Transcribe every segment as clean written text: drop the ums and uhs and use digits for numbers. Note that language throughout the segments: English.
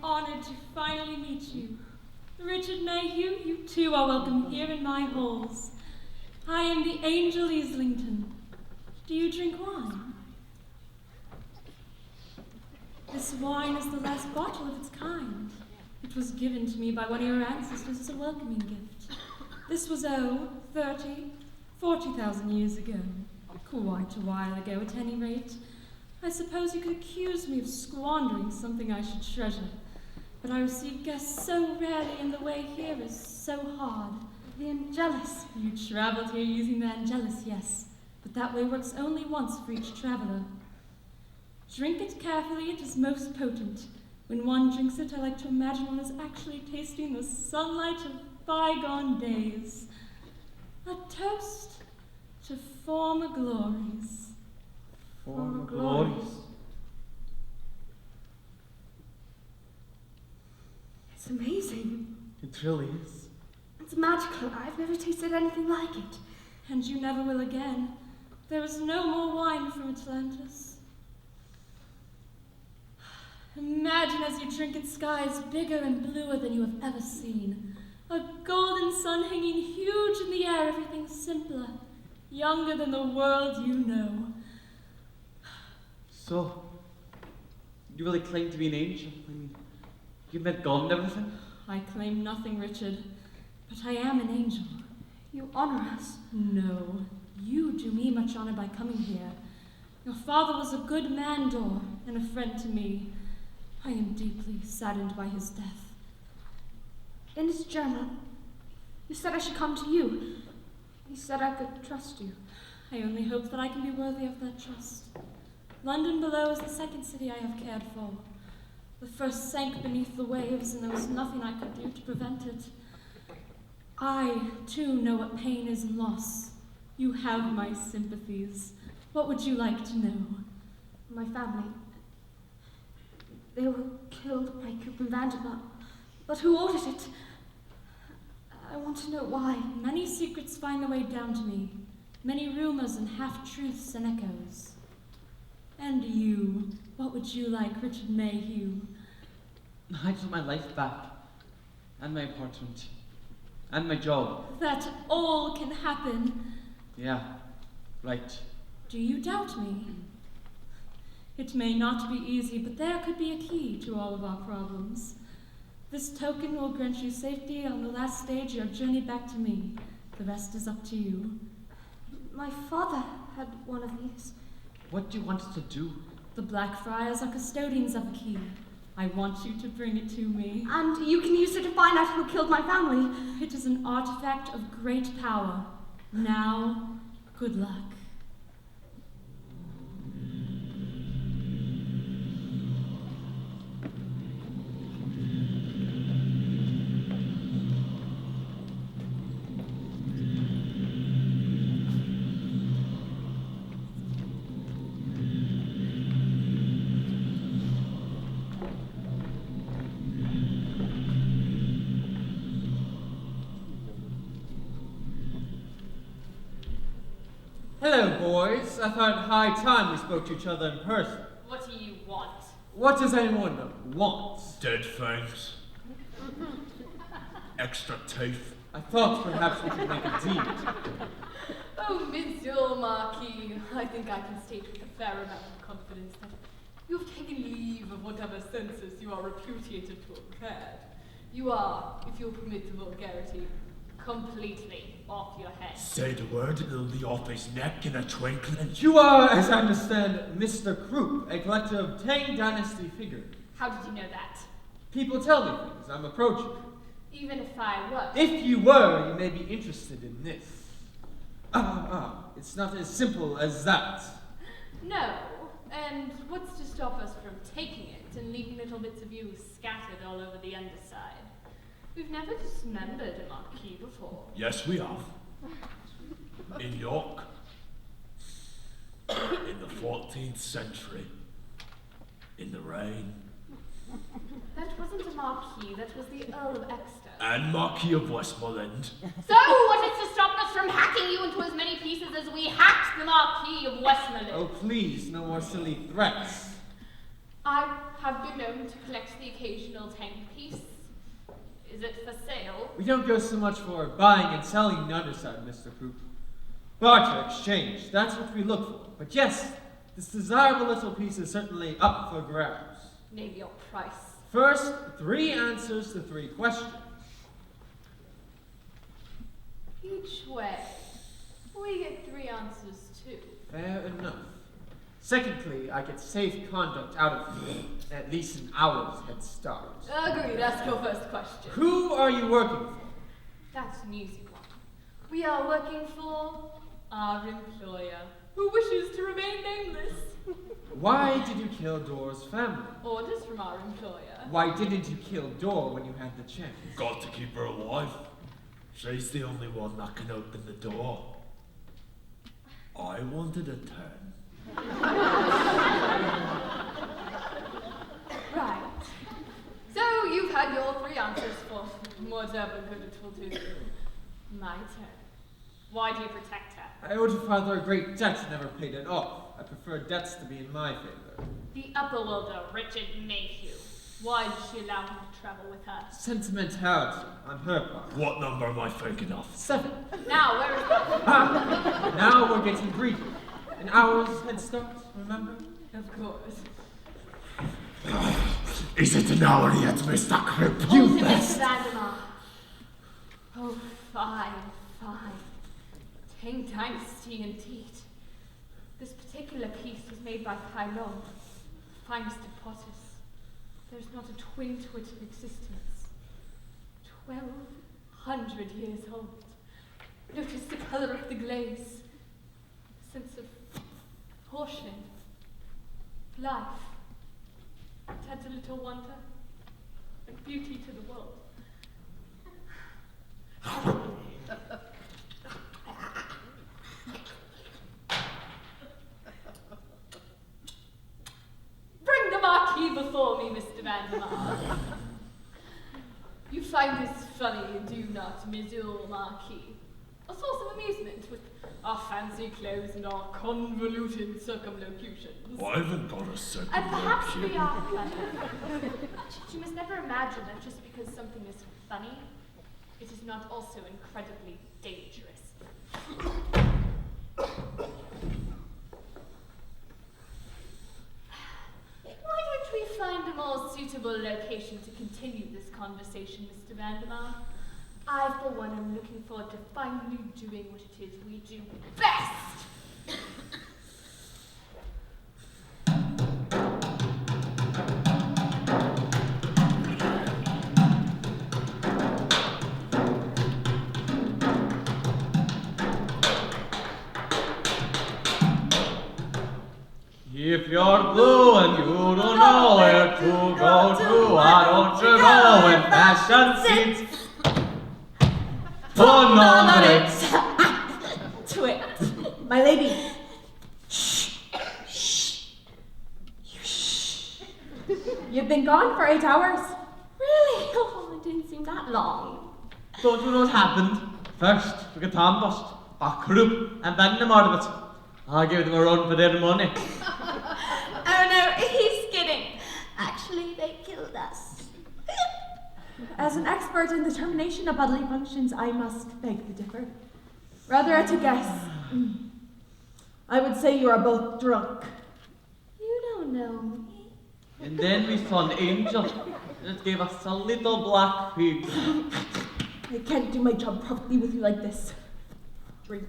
honored to finally meet you. Richard Mayhew, you too are welcome here in my halls. I am the Angel Islington. Do you drink wine? This wine is the last bottle of its kind. It was given to me by one of your ancestors as a welcoming gift. This was, 40,000 years ago. Quite a while ago, at any rate. I suppose you could accuse me of squandering something I should treasure. But I receive guests so rarely, and the way here is so hard. The Angelus. You traveled here using the Angelus, yes. But that way works only once for each traveler. Drink it carefully, it is most potent. When one drinks it, I like to imagine one is actually tasting the sunlight of bygone days. A toast to former glories. Former glories. It's amazing. It really is. It's magical. I've never tasted anything like it. And you never will again. There is no more wine from Atlantis. Imagine as you drink it skies bigger and bluer than you have ever seen. A golden sun hanging huge in the air, everything simpler, younger than the world you know. So, you really claim to be an angel? I mean, you've met God and everything? I claim nothing, Richard, but I am an angel. You honor us. No, you do me much honor by coming here. Your father was a good man, Dor, and a friend to me. I am deeply saddened by his death. In his journal, you said I should come to you. You said I could trust you. I only hope that I can be worthy of that trust. London below is the second city I have cared for. The first sank beneath the waves, and there was nothing I could do to prevent it. I, too, know what pain is and loss. You have my sympathies. What would you like to know? My family. They were killed by Coop and Vanderbilt. But who ordered it? I want to know why. Many secrets find their way down to me. Many rumors and half-truths and echoes. And you, what would you like, Richard Mayhew? I just want my life back. And my apartment. And my job. That all can happen. Yeah, right. Do you doubt me? It may not be easy, but there could be a key to all of our problems. This token will grant you safety on the last stage of your journey back to me. The rest is up to you. My father had one of these. What do you want us to do? The Blackfriars are custodians of the key. I want you to bring it to me. And you can use it to find out who killed my family. It is an artifact of great power. Now, good luck. Hello, boys. I thought it high time we spoke to each other in person. What do you want? What does anyone want? Dead fangs. Extra teeth. I thought perhaps we could make a deal. Oh, Monsieur Marquis, I think I can state with a fair amount of confidence that you have taken leave of whatever census you are repudiated to have had. You are, if you'll permit the vulgarity, completely off your head. Say the word, it'll be off his neck in a twinkling. You are, as I understand, Mr. Croup, a collector of Tang Dynasty figures. How did you know that? People tell me things. I'm approaching. Even if I were. If you were, you may be interested in this. It's not as simple as that. No. And what's to stop us from taking it and leaving little bits of you scattered all over the underside? We've never dismembered a marquis before. Yes, we have. In York. In the 14th century. In the rain. That wasn't a marquis, that was the Earl of Exeter. And Marquis of Westmoreland. So what is to stop us from hacking you into as many pieces as we hacked the Marquis of Westmoreland? Oh, please, no more silly threats. I have been known to collect the occasional timepiece. Is it for sale? We don't go so much for buying and selling on the other side, Mr. Croup. Barter, exchange, that's what we look for. But yes, this desirable little piece is certainly up for grabs. Name your price. First, 3 answers to 3 questions. Each way. We get 3 answers too. Fair enough. Secondly, I get safe conduct out of at least an hour's head start. Agreed, ask your first question. Who are you working for? That's an easy one. We are working for our employer, who wishes to remain nameless. Why did you kill Dor's family? Orders from our employer. Why didn't you kill Dor when you had the chance? Got to keep her alive. She's the only one that can open the door. I wanted a turn. Right. So you've had your 3 answers for whatever good it will do you. My turn. Why do you protect her? I owed her father a great debt and never paid it off. I prefer debts to be in my favor. The upper-worlder, Richard Mayhew. Why did she allow him to travel with her? Sentimentality on her part. What number am I thinking of? 7. Now, where is that? Ah, now we're getting greedy. An hour's head start, remember? Of course. Is it an hour yet, Mr. Croup? Ultimate Vandemar. Oh, fine, fine. Tang Dynasty indeed. This particular piece was made by Pylon, finest of potters. There's not a twin to it in existence. 1,200 years old. Notice the colour of the glaze. The sense of portion, life. It adds a little wonder and beauty to the world. Bring the Marquis before me, Mr. Vandemar. You find this funny, do you not, Monsieur Marquis? A source of amusement with our fancy clothes and our convoluted circumlocutions. I haven't got a And perhaps we circumlocution. are clever. But you must never imagine that just because something is funny, it is not also incredibly dangerous. Why don't we find a more suitable location to continue this conversation, Mr. Vandemar? I, for one, am looking forward to finally doing what it is we do best! If you're blue and you don't know where to go to, why don't you go in fashion seats? Put on it. Twit. My lady. You've been gone for 8 hours? Really? Oh, it didn't seem that long. Don't you know what happened? First, we got ambushed by Croup and then them out of it. I gave them a run for their money. Oh no, he's kidding. Actually, they killed us. As an expert in the termination of bodily functions, I must beg to differ. Rather at a guess. I would say you are both drunk. You don't know me. And then we saw an angel. And it gave us a little black pig. I can't do my job properly with you like this. Drink.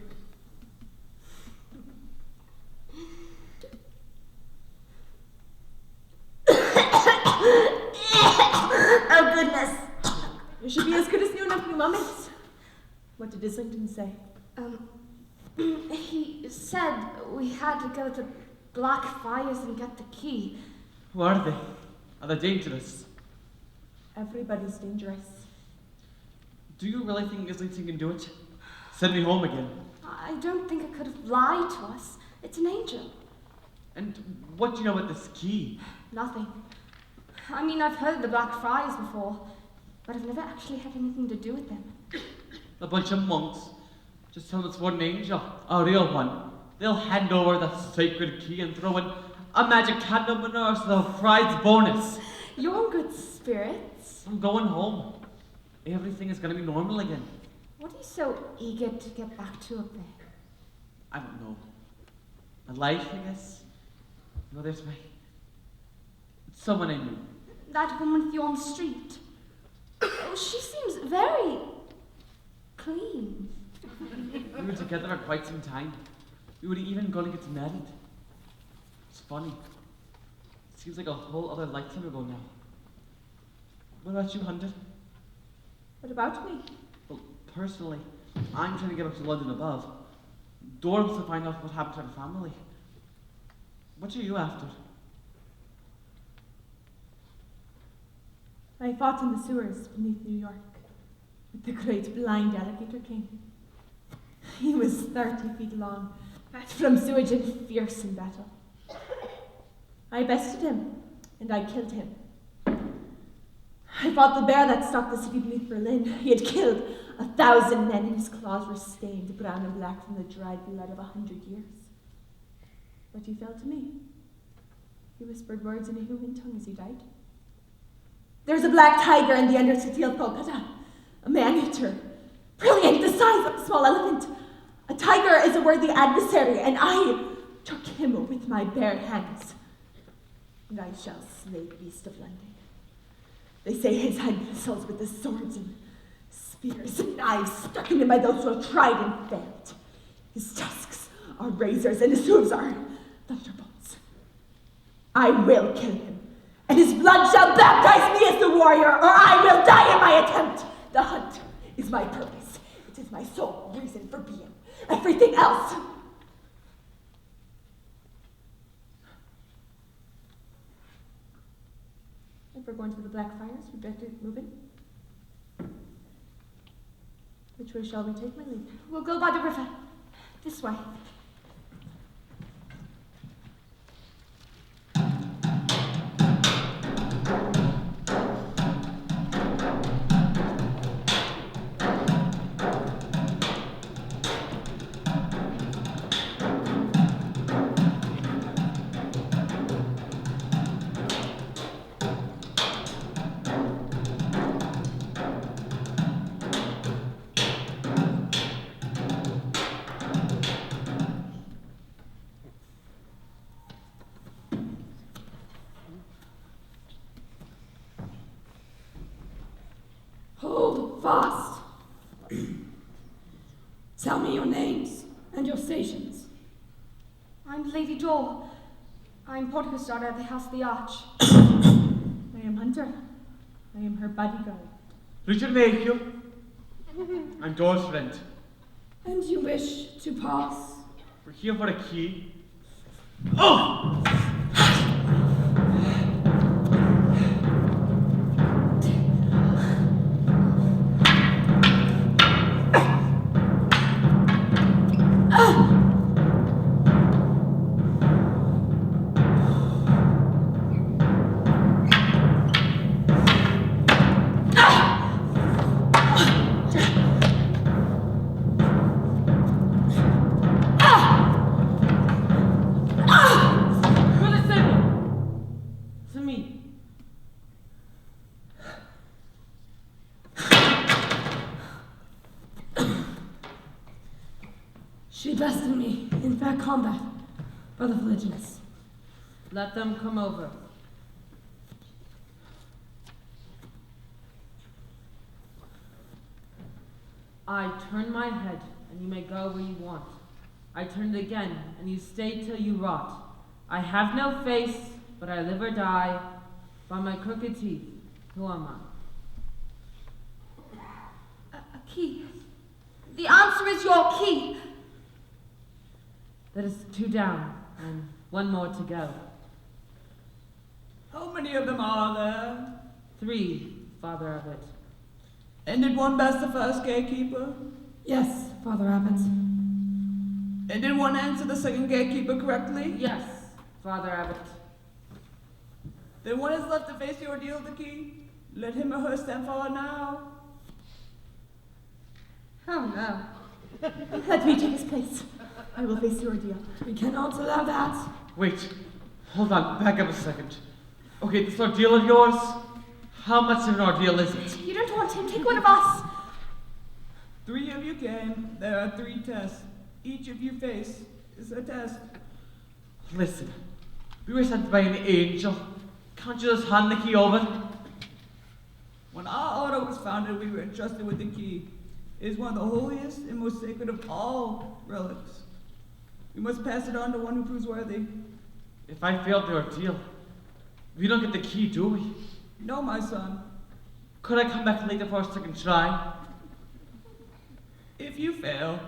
Oh goodness. You should be as good as new in a few moments. What did Islington say? He said we had to go to Blackfriars and get the key. Who are they? Are they dangerous? Everybody's dangerous. Do you really think Islington can do it? Send me home again. I don't think it could have lied to us. It's an angel. And what do you know about this key? Nothing. I mean, I've heard of the Blackfriars before, but I've never actually had anything to do with them. A bunch of monks. Just tell them it's for an angel, a real one. They'll hand over the sacred key and throw in a magic cat number, Norris, the prize bonus. You're in good spirits. I'm going home. Everything is going to be normal again. What are you so eager to get back to up there? I don't know. A life, I guess. No, there's someone I knew. That woman with you on the street. Oh, she seems very clean. We were together for quite some time. We were even going to get married. It's funny. It seems like a whole other lifetime ago now. What about you, Hunter? What about me? Well, personally, I'm trying to get up to London above. Dora wants to find out what happened to her family. What are you after? I fought in the sewers beneath New York with the great blind alligator king. He was 30 feet long, from sewage and fierce in battle. I bested him, and I killed him. I fought the bear that stalked the city beneath Berlin. He had killed 1,000 men, and his claws were stained brown and black from the dried blood of 100 years. But he fell to me. He whispered words in a human tongue as he died. There's a black tiger in the undercity of Kolkata, a man-eater, brilliant, the size of a small elephant. A tiger is a worthy adversary, and I took him with my bare hands. And I shall slay the beast of London. They say his head bristles with the swords and spears and knives stuck in him by those who have tried and failed. His tusks are razors and his hooves are thunderbolts. I will kill him, and his blood shall baptize me as the warrior, or I will die in my attempt. The hunt is my purpose. It is my sole reason for being. Everything else. If we're going to the Blackfriars, we'd better move in. Which way shall we take, my lady? We'll go by the river. This way. Hold fast. Tell me your names and your stations. I'm Lady Dole. I'm Portico's daughter of the House of the Arch. I am Hunter. I am her bodyguard. Richard Mayhew. I'm Dora's friend. And you wish to pass? We're here for a key. Oh! She bested me in fair combat, Brother Philiginus. Let them come over. I turn my head, and you may go where you want. I turn it again, and you stay till you rot. I have no face, but I live or die by my crooked teeth. Who am I? A key. The answer is your key. That is 2 down, and 1 more to go. How many of them are there? 3, Father Abbot. And did one pass the first gatekeeper? Yes, Father Abbot. And did one answer the second gatekeeper correctly? Yes, Father Abbot. Then one is left to face the ordeal of the key. Let him or her stand forward now. Oh no. Let me take his place. I will face the ordeal. We cannot allow that. Wait. Hold on, back up a second. Okay, this ordeal of yours, how much of an ordeal is it? You don't want him. Take one of us. 3 of you came. There are 3 tests. Each of you face is a test. Listen, we were sent by an angel. Can't you just hand the key over? When our order was founded, we were entrusted with the key. It is one of the holiest and most sacred of all relics. We must pass it on to one who proves worthy. If I failed the ordeal, we don't get the key, do we? No, my son. Could I come back later for a second try? If you fail,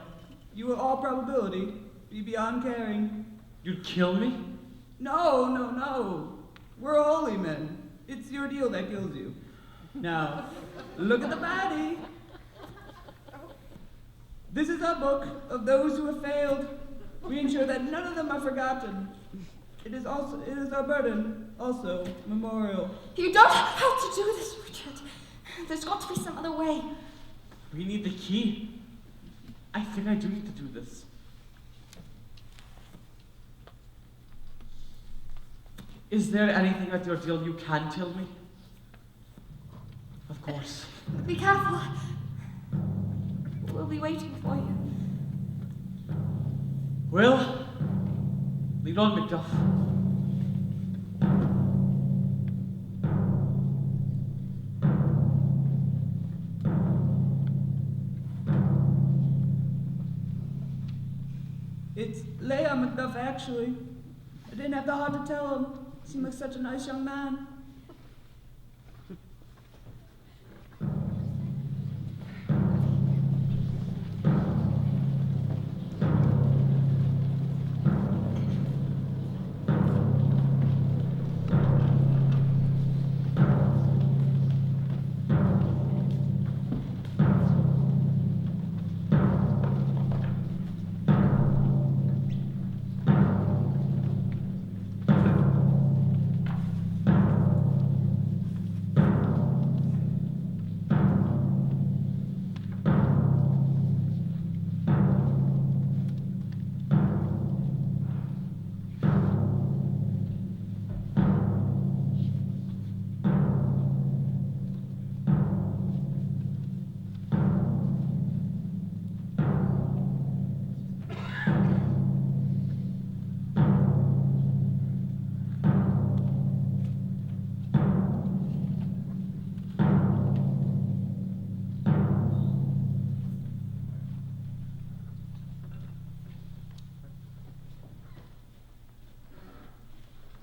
you will all probability be beyond caring. You'd kill me? No, no, no. We're holy men. It's the ordeal that kills you. Now, look at the body. This is our book of those who have failed. We ensure that none of them are forgotten. It is our burden, also memorial. You don't have to do this, Richard. There's got to be some other way. We need the key. I think I do need to do this. Is there anything about the ordeal you can tell me? Of course. Be careful. We'll be waiting for you. Well, lead on, Macduff. It's Leah Macduff, actually. I didn't have the heart to tell him. Seemed like such a nice young man.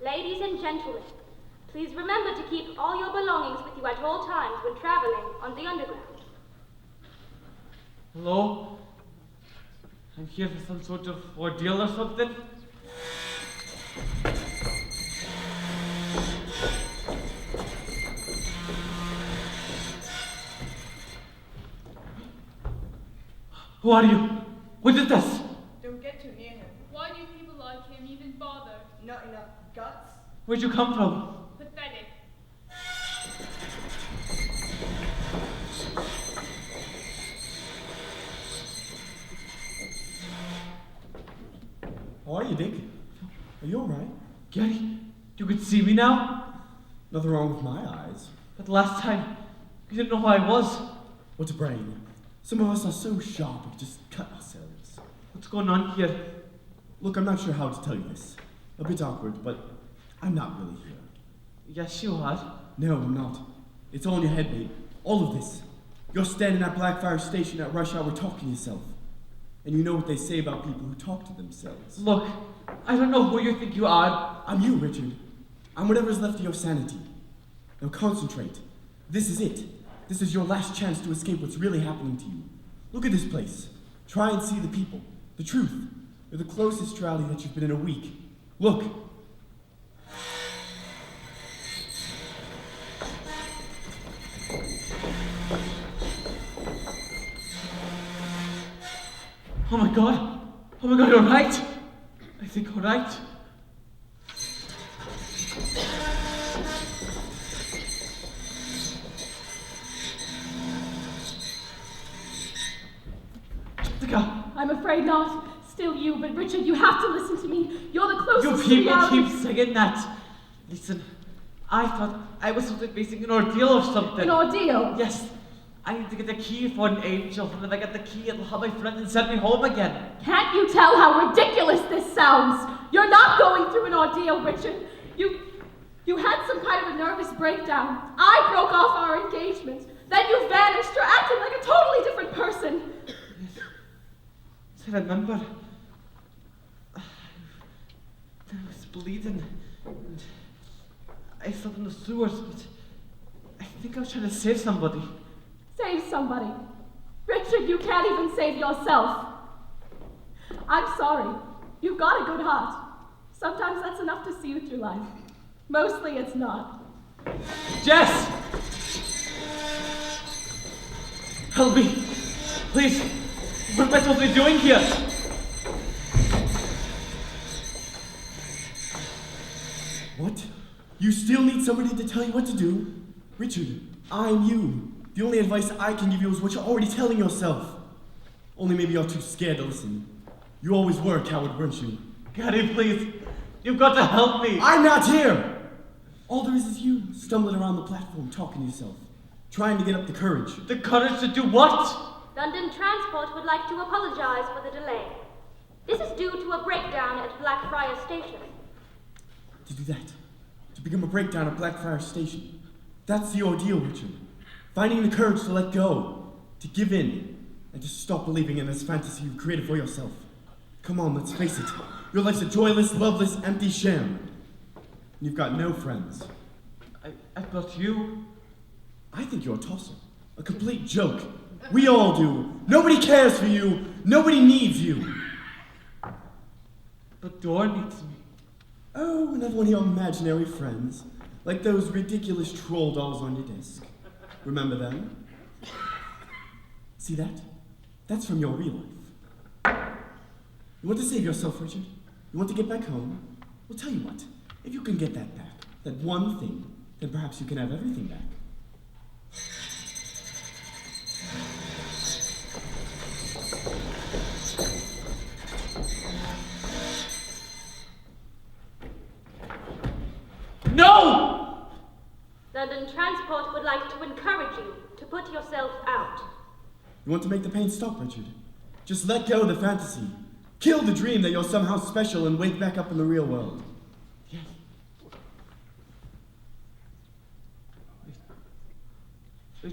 Ladies and gentlemen, please remember to keep all your belongings with you at all times when traveling on the underground. Hello? I'm here for some sort of ordeal or something. Who are you? What is this? Don't get too near him. Why do people like him even bother? Not enough guts. Where'd you come from? Pathetic. How are you, Dick? Are you alright? Gary, you could see me now? Nothing wrong with my eyes. But last time, you didn't know who I was. What's a brain? Some of us are so sharp we just cut ourselves. What's going on here? Look, I'm not sure how to tell you this. A bit awkward, but I'm not really here. Yes, you are. No, I'm not. It's all in your head, mate. All of this. You're standing at Blackfire Station at rush hour talking to yourself. And you know what they say about people who talk to themselves. Look, I don't know who you think you are. I'm you, Richard. I'm whatever's left of your sanity. Now concentrate. This is it. This is your last chance to escape what's really happening to you. Look at this place. Try and see the people. The truth. They're the closest to reality that you've been in a week. Look. Oh my god. Oh my god, you're right. I think you're right. Jessica. I'm afraid not. still you, but Richard, you have to listen to me. You're the closest You to people reality. keep saying that. Listen, I thought I was facing an ordeal or something. An ordeal? Yes. I need to get the key for an angel, and if I get the key, it'll have my friend and send me home again. Can't you tell how ridiculous this sounds? You're not going through an ordeal, Richard. You had some kind of a nervous breakdown. I broke off our engagement. Then you vanished. You're acting like a totally different person. Yes, I remember. I was bleeding, and I fell in the sewers, but I think I was trying to save somebody. Save somebody. Richard, you can't even save yourself. I'm sorry. You've got a good heart. Sometimes that's enough to see you through life. Mostly it's not. Jess! Help me. Please. What am I supposed to be doing here? What? You still need somebody to tell you what to do? Richard, I'm you. The only advice I can give you is what you're already telling yourself. Only maybe you're too scared to listen. You always were a coward, weren't you? Daddy, please. You've got to help me. I'm not here! All there is you, stumbling around the platform, talking to yourself. Trying to get up the courage. The courage to do what? London Transport would like to apologize for the delay. This is due to a breakdown at Blackfriars Station. To do that. To become a breakdown at Blackfriars Station. That's the ordeal, Richard. Finding the courage to let go. To give in. And to stop believing in this fantasy you've created for yourself. Come on, let's face it. Your life's a joyless, loveless, empty sham. And you've got no friends. I've got you. I think you're a tosser. A complete joke. We all do. Nobody cares for you. Nobody needs you. But Dor needs me. Oh, another one of your imaginary friends. Like those ridiculous troll dolls on your desk. Remember them? See that? That's from your real life. You want to save yourself, Richard? You want to get back home? Well, tell you what. If you can get that back, that one thing, then perhaps you can have everything back. No! London Transport would like to encourage you to put yourself out. You want to make the pain stop, Richard? Just let go of the fantasy. Kill the dream that you're somehow special and wake back up in the real world. Yes.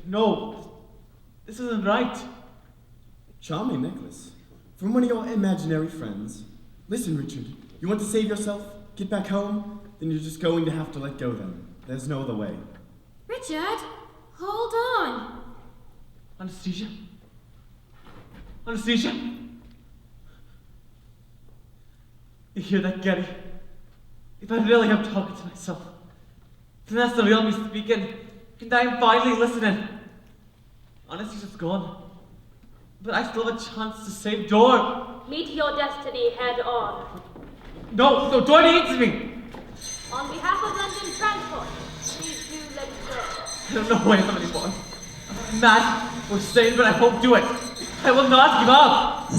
No. This isn't right. Charming necklace. From one of your imaginary friends. Listen, Richard. You want to save yourself? Get back home? Then you're just going to have to let go then. There's no other way. Richard, hold on. Anesthesia? Anesthesia? You hear that, Gary? If I really am talking to myself, then that's the real me speaking, and I'm finally listening. Anesthesia's gone, but I still have a chance to save Dor. Meet your destiny head on. No, Dor needs me. On behalf of London Transport, please do let go. I don't know who I am anymore. I'm mad or sane, but I won't do it. I will not give up.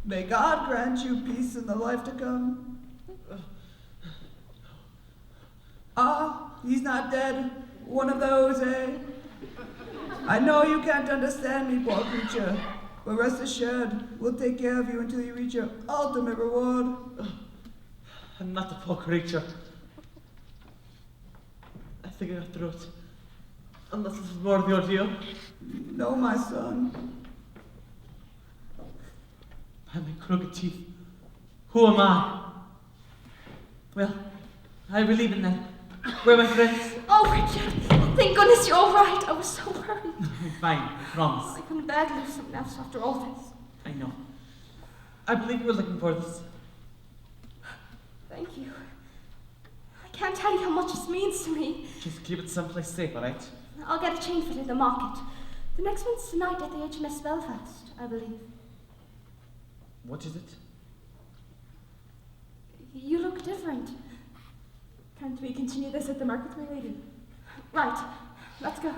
May God grant you peace in the life to come. Ah, he's not dead. One of those, eh? I know you can't understand me, poor creature, but rest assured, we'll take care of you until you reach your ultimate reward. I'm not a poor creature. I think I got through it. Unless this is more of the ordeal. No, my son. By my crooked teeth. Who am I? Well, I believe in them. Where are my friends? Oh, Richard, thank goodness you're all right. I was so worried. I'm fine, I promise. I couldn't bear to lose someone else after all this. I know. I believe you were looking for this. Thank you. I can't tell you how much this means to me. Just keep it someplace safe, alright? I'll get a chain fit in the market. The next one's tonight at the HMS Belfast, I believe. What is it? You look different. Can't we continue this at the market, my lady? Right, let's go.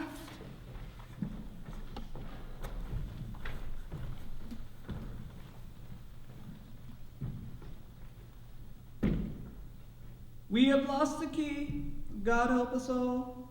We have lost the key. God help us all.